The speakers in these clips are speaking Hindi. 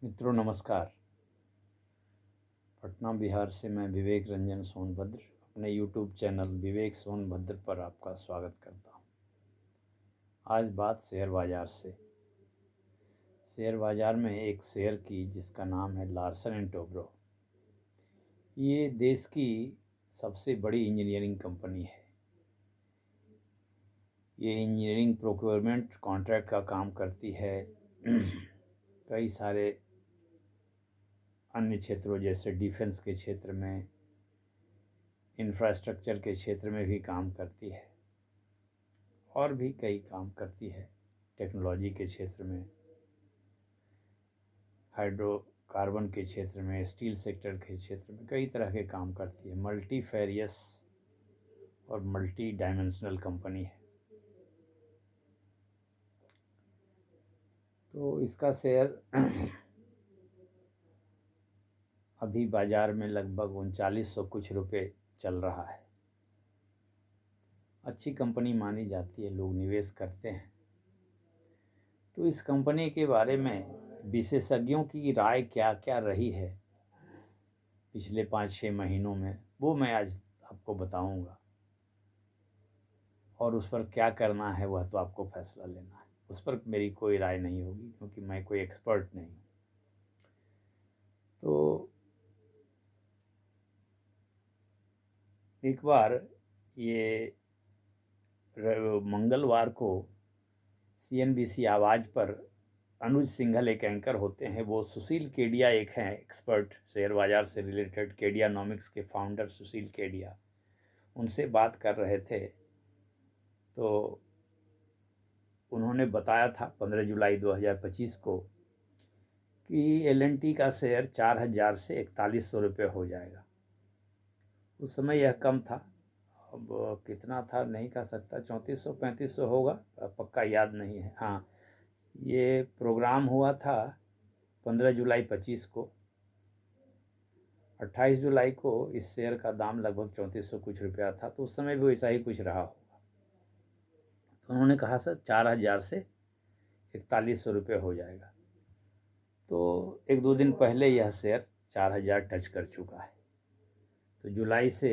मित्रों नमस्कार। पटना बिहार से मैं विवेक रंजन सोनभद्र अपने यूट्यूब चैनल विवेक सोनभद्र पर आपका स्वागत करता हूं। आज बात शेयर बाज़ार से। शेयर बाज़ार में एक शेयर की जिसका नाम है लार्सन एंड टोब्रो। ये देश की सबसे बड़ी इंजीनियरिंग कंपनी है। ये इंजीनियरिंग प्रोक्योरमेंट कॉन्ट्रैक्ट का काम करती है। कई सारे अन्य क्षेत्रों जैसे डिफेंस के क्षेत्र में, इंफ्रास्ट्रक्चर के क्षेत्र में भी काम करती है और भी कई काम करती है। टेक्नोलॉजी के क्षेत्र में, हाइड्रोकार्बन के क्षेत्र में, स्टील सेक्टर के क्षेत्र में कई तरह के काम करती है। मल्टीफेरियस और मल्टी डायमेंशनल कंपनी है। तो इसका शेयर अभी बाज़ार में लगभग 3900 कुछ रुपए चल रहा है। अच्छी कंपनी मानी जाती है, लोग निवेश करते हैं। तो इस कंपनी के बारे में विशेषज्ञों की राय क्या क्या रही है पिछले 5-6 महीनों में, वो मैं आज आपको बताऊंगा। और उस पर क्या करना है वह तो आपको फैसला लेना है। उस पर मेरी कोई राय नहीं होगी क्योंकि मैं कोई एक्सपर्ट नहीं हूँ। तो एक बार ये मंगलवार को CNBC आवाज़ पर अनुज सिंघल एक एंकर होते हैं। वो सुशील केडिया एक हैं एक्सपर्ट शेयर बाज़ार से रिलेटेड, केडियानॉमिक्स के फाउंडर सुशील केडिया, उनसे बात कर रहे थे। तो उन्होंने बताया था 15 जुलाई 2025 को कि L&T का शेयर 4000 से 4100 रुपये हो जाएगा। उस समय यह कम था, अब कितना था नहीं कह सकता, 3400-3500 होगा, पक्का याद नहीं है। हाँ, ये प्रोग्राम हुआ था 15 जुलाई 25 को। 28 जुलाई को इस शेयर का दाम लगभग 3400 कुछ रुपया था। तो उस समय भी वैसा ही कुछ रहा होगा। तो उन्होंने कहा सर 4000 से 4100 रुपये हो जाएगा। तो 1-2 दिन पहले यह शेयर 4000 टच कर चुका है। तो जुलाई से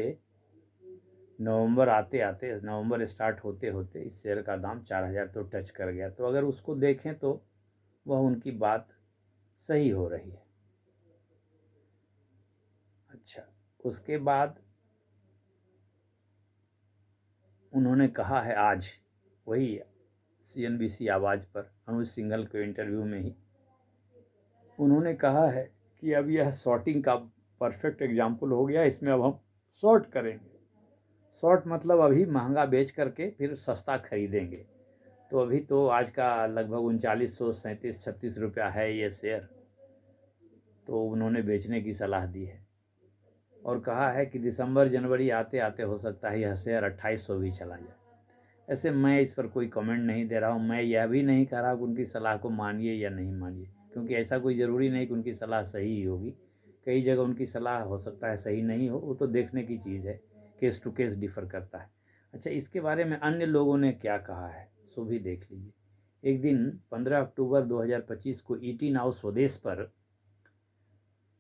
नवंबर आते आते, नवंबर स्टार्ट होते होते इस शेयर का दाम 4000 तो टच कर गया। तो अगर उसको देखें तो वह उनकी बात सही हो रही है। अच्छा, उसके बाद उन्होंने कहा है आज वही CNBC आवाज़ पर अनुज सिंघल के इंटरव्यू में ही उन्होंने कहा है कि अब यह शॉर्टिंग का परफेक्ट एग्जाम्पल हो गया। इसमें अब हम शॉर्ट करेंगे। शॉर्ट मतलब अभी महंगा बेच करके फिर सस्ता खरीदेंगे। तो अभी तो आज का लगभग 3937-36 रुपया है ये शेयर। तो उन्होंने बेचने की सलाह दी है और कहा है कि दिसंबर जनवरी आते आते हो सकता है यह शेयर 2800 भी चला जाए। ऐसे मैं इस पर कोई कमेंट नहीं दे रहा हूँ। मैं यह भी नहीं कह रहा कि उनकी सलाह को मानिए या नहीं मानिए, क्योंकि ऐसा कोई ज़रूरी नहीं कि उनकी सलाह सही ही होगी। कई जगह उनकी सलाह हो सकता है सही नहीं हो, वो तो देखने की चीज़ है, केस टू केस डिफ़र करता है। अच्छा, इसके बारे में अन्य लोगों ने क्या कहा है सो भी देख लीजिए। एक दिन 15 अक्टूबर 2025 को ET नाउ स्वदेश पर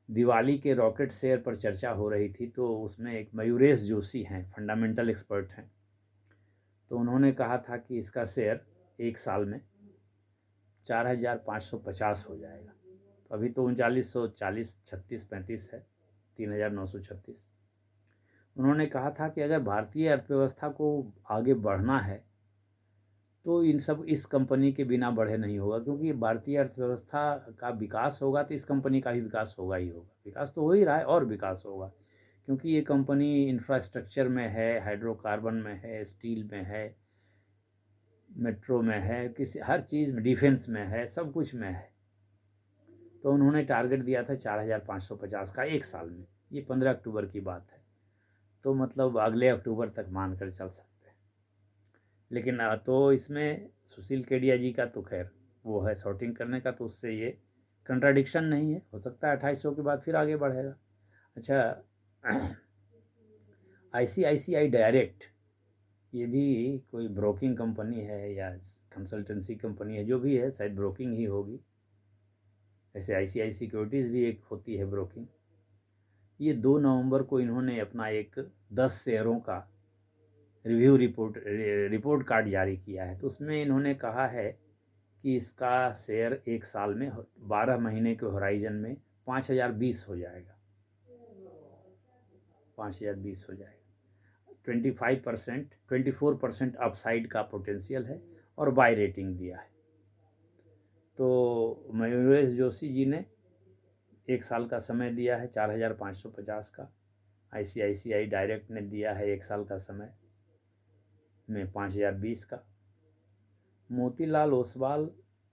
दिवाली के रॉकेट शेयर पर चर्चा हो रही थी। तो उसमें एक मयूरेश जोशी हैं, फंडामेंटल एक्सपर्ट हैं। तो उन्होंने कहा था कि इसका शेयर एक साल में 4550 हो जाएगा। तो अभी तो 3940, 36-35 है, 3936। उन्होंने कहा था कि अगर भारतीय अर्थव्यवस्था को आगे बढ़ना है तो इस कंपनी के बिना बढ़े नहीं होगा, क्योंकि भारतीय अर्थव्यवस्था का विकास होगा तो इस कंपनी का भी विकास होगा ही होगा। विकास तो हो ही रहा है और विकास होगा, क्योंकि ये कंपनी इंफ्रास्ट्रक्चर में है, हाइड्रोकार्बन में है, स्टील में है, मेट्रो में है, किसी हर चीज़ में, डिफेंस में है, सब कुछ में है। तो उन्होंने टारगेट दिया था 4550 का एक साल में। ये 15 अक्टूबर की बात है। तो मतलब अगले अक्टूबर तक मान कर चल सकते हैं। लेकिन तो इसमें सुशील केडिया जी का तो खैर वो है शॉर्टिंग करने का, तो उससे ये कंट्राडिक्शन नहीं है। हो सकता है 2800 के बाद फिर आगे बढ़ेगा। अच्छा, ICICI डायरेक्ट, ये भी कोई ब्रोकिंग कंपनी है या कंसल्टेंसी कंपनी है, जो भी है, शायद ब्रोकिंग ही होगी। ऐसे ICICI सिक्योरिटीज़ भी एक होती है ब्रोकिंग। ये 2 नवंबर को इन्होंने अपना एक 10 शेयरों का रिव्यू रिपोर्ट कार्ड जारी किया है। तो उसमें इन्होंने कहा है कि इसका शेयर एक साल में 12 महीने के होराइजन में 5020 हो जाएगा, 5020 हो जाएगा। 24% अपसाइड का पोटेंशियल है और बाय रेटिंग दिया है। तो मयूरेश जोशी जी ने एक साल का समय दिया है 4550 का। ICICI डायरेक्ट ने दिया है एक साल का समय में 5020 का। मोतीलाल ओसवाल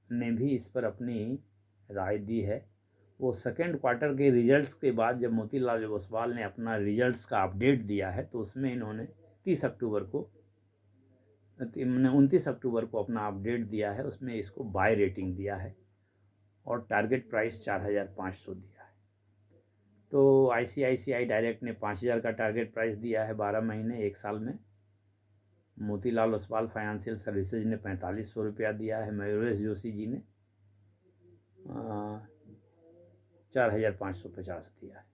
ने भी इस पर अपनी राय दी है। वो सेकेंड क्वार्टर के रिजल्ट्स के बाद जब मोतीलाल ओसवाल ने अपना रिजल्ट्स का अपडेट दिया है तो उसमें इन्होंने 29 अक्टूबर को अपना अपडेट दिया है। उसमें इसको बाय रेटिंग दिया है और टारगेट प्राइस 4500 दिया है। तो ICICI डायरेक्ट ने 5000 का टारगेट प्राइस दिया है 12 महीने एक साल में। मोतीलाल ओसवाल फाइनेंशियल सर्विसेज ने 4500 रुपया दिया है। मयूरेश जोशी जी ने 4550 दिया है।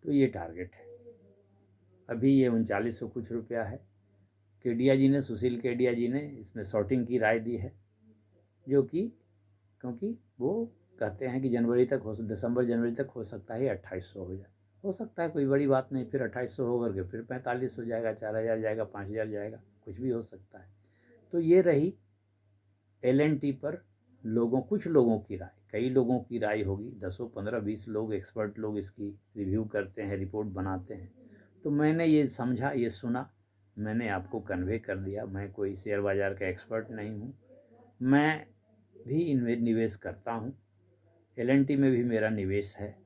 तो ये टारगेट है। अभी ये 3900 कुछ रुपया है। केडिया जी ने, सुशील केडिया जी ने इसमें शॉर्टिंग की राय दी है, जो कि क्योंकि वो कहते हैं कि दिसंबर जनवरी तक हो सकता है 2800 हो जाए। हो सकता है, कोई बड़ी बात नहीं। फिर 2800 होकर के फिर 45 हो जाएगा, 4000 जाएगा, 5000 जाएगा, कुछ भी हो सकता है। तो ये रही LNT पर कुछ लोगों की राय। कई लोगों की राय होगी, 10, 15, 20 लोग एक्सपर्ट लोग इसकी रिव्यू करते हैं, रिपोर्ट बनाते हैं। तो मैंने ये समझा, ये सुना, मैंने आपको कन्वे कर दिया। मैं कोई शेयर बाज़ार का एक्सपर्ट नहीं हूँ। मैं भी निवेश करता हूँ, LNT में भी मेरा निवेश है।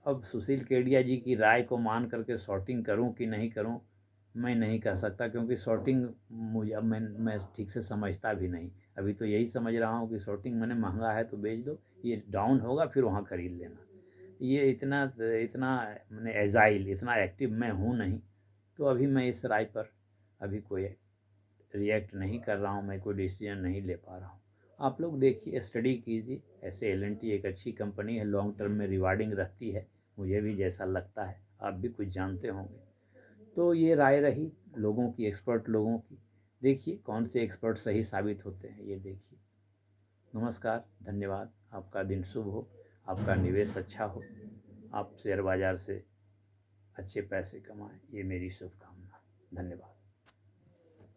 अब सुशील केडिया जी की राय को मान करके शॉर्टिंग करूं कि नहीं करूं, मैं नहीं कह सकता, क्योंकि शॉर्टिंग मुझे मैं ठीक से समझता भी नहीं। अभी तो यही समझ रहा हूं कि शॉर्टिंग मैंने महंगा है तो बेच दो, ये डाउन होगा फिर वहां खरीद लेना। ये इतना इतना मैंने एजाइल, इतना एक्टिव मैं हूँ नहीं। तो अभी मैं इस राय पर अभी कोई रिएक्ट नहीं कर रहा हूँ, मैं कोई डिसीजन नहीं ले पा रहा हूँ। आप लोग देखिए, स्टडी कीजिए। ऐसे LNT एक अच्छी कंपनी है, लॉन्ग टर्म में रिवार्डिंग रहती है, मुझे भी जैसा लगता है, आप भी कुछ जानते होंगे। तो ये राय रही लोगों की, एक्सपर्ट लोगों की। देखिए कौन से एक्सपर्ट सही साबित होते हैं, ये देखिए। नमस्कार, धन्यवाद। आपका दिन शुभ हो, आपका निवेश अच्छा हो, आप शेयर बाज़ार से अच्छे पैसे कमाएं, ये मेरी शुभकामना। धन्यवाद।